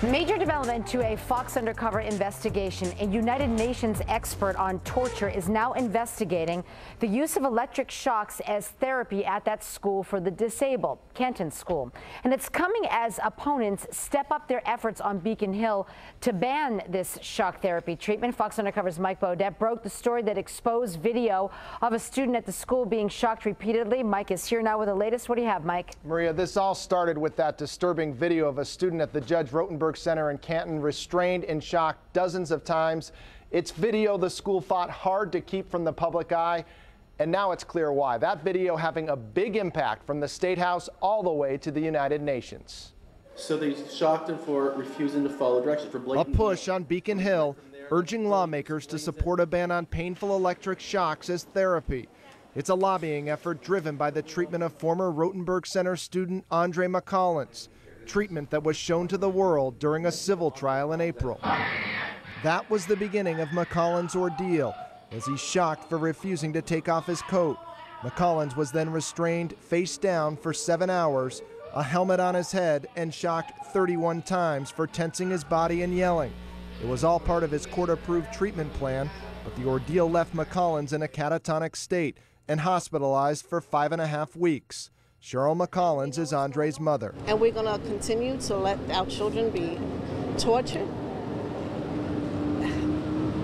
Major development to a Fox Undercover investigation. A United Nations expert on torture is now investigating the use of electric shocks as therapy at that school for the disabled, Canton School. And it's coming as opponents step up their efforts on Beacon Hill to ban this shock therapy treatment. Fox Undercover's Mike Beaudet broke the story that exposed video of a student at the school being shocked repeatedly. Mike is here now with the latest. What do you have, Mike? Maria, this all started with that disturbing video of a student at the Judge Rotenberg Center in Canton restrained and shocked dozens of times. It's video the school fought hard to keep from the public eye, and now it's clear why. That video having a big impact from the State House all the way to the United Nations. So they shocked him for refusing to follow directions. A push on Beacon Hill urging lawmakers to support a ban on painful electric shocks as therapy. It's a lobbying effort driven by the treatment of former Rotenberg Center student Andre McCollins, treatment that was shown to the world during a civil trial in April. That was the beginning of McCollins' ordeal, as he's shocked for refusing to take off his coat. McCollins was then restrained face down for 7 hours, a helmet on his head, and shocked 31 times for tensing his body and yelling. It was all part of his court-approved treatment plan, but the ordeal left McCollins in a catatonic state and hospitalized for 5.5 weeks. Cheryl McCollins is Andre's mother. And we're going to continue to let our children be tortured.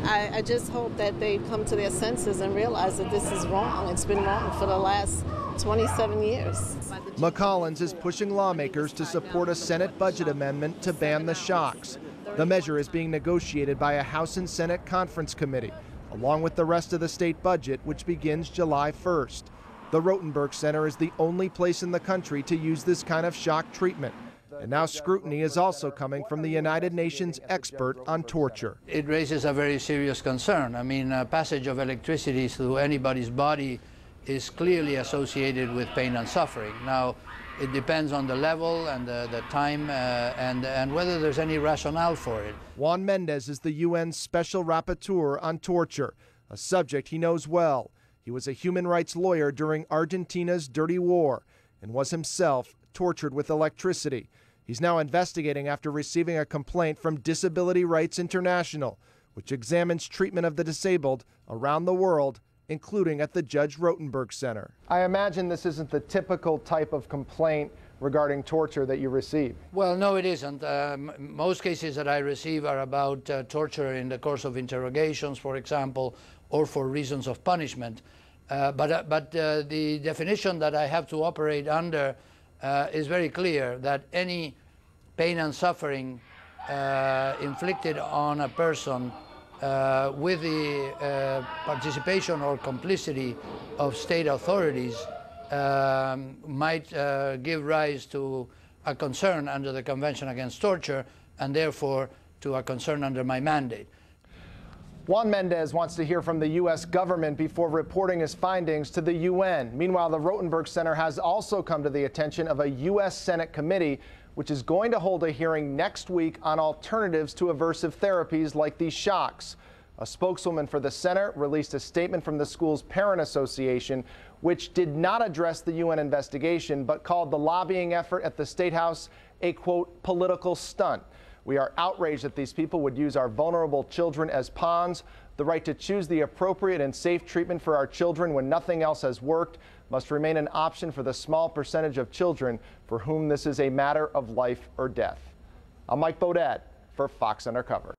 I just hope that they come to their senses and realize that this is wrong. It's been wrong for the last 27 years. McCollins is pushing lawmakers to support a Senate budget amendment to ban the shocks. The measure is being negotiated by a House and Senate conference committee, along with the rest of the state budget, which begins July 1st. The Rotenberg Center is the only place in the country to use this kind of shock treatment. And now scrutiny is also coming from the United Nations expert on torture. It raises a very serious concern. I mean, passage of electricity through anybody's body is clearly associated with pain and suffering. Now, it depends on the level and the time and whether there's any rationale for it. Juan Mendez is the UN's special rapporteur on torture, a subject he knows well. He was a human rights lawyer during Argentina's dirty war and was himself tortured with electricity. He's now investigating after receiving a complaint from Disability Rights International, which examines treatment of the disabled around the world, including at the Judge Rotenberg Center. I imagine this isn't the typical type of complaint regarding torture that you receive. Well, no, it isn't. Most cases that I receive are about torture in the course of interrogations, for example, or for reasons of punishment. But the definition that I have to operate under is very clear, that any pain and suffering inflicted on a person with the participation or complicity of state authorities might give rise to a concern under the Convention Against Torture, and therefore to a concern under my mandate. Juan Mendez wants to hear from the U.S. government before reporting his findings to the UN. Meanwhile, the Rotenberg Center has also come to the attention of a U.S. Senate committee, which is going to hold a hearing next week on alternatives to aversive therapies like these shocks. A spokeswoman for the Senate released a statement from the school's parent association, which did not address the UN investigation, but called the lobbying effort at the State House a, quote, political stunt. We are outraged that these people would use our vulnerable children as pawns. The right to choose the appropriate and safe treatment for our children when nothing else has worked must remain an option for the small percentage of children for whom this is a matter of life or death. I'm Mike Beaudet for Fox Undercover.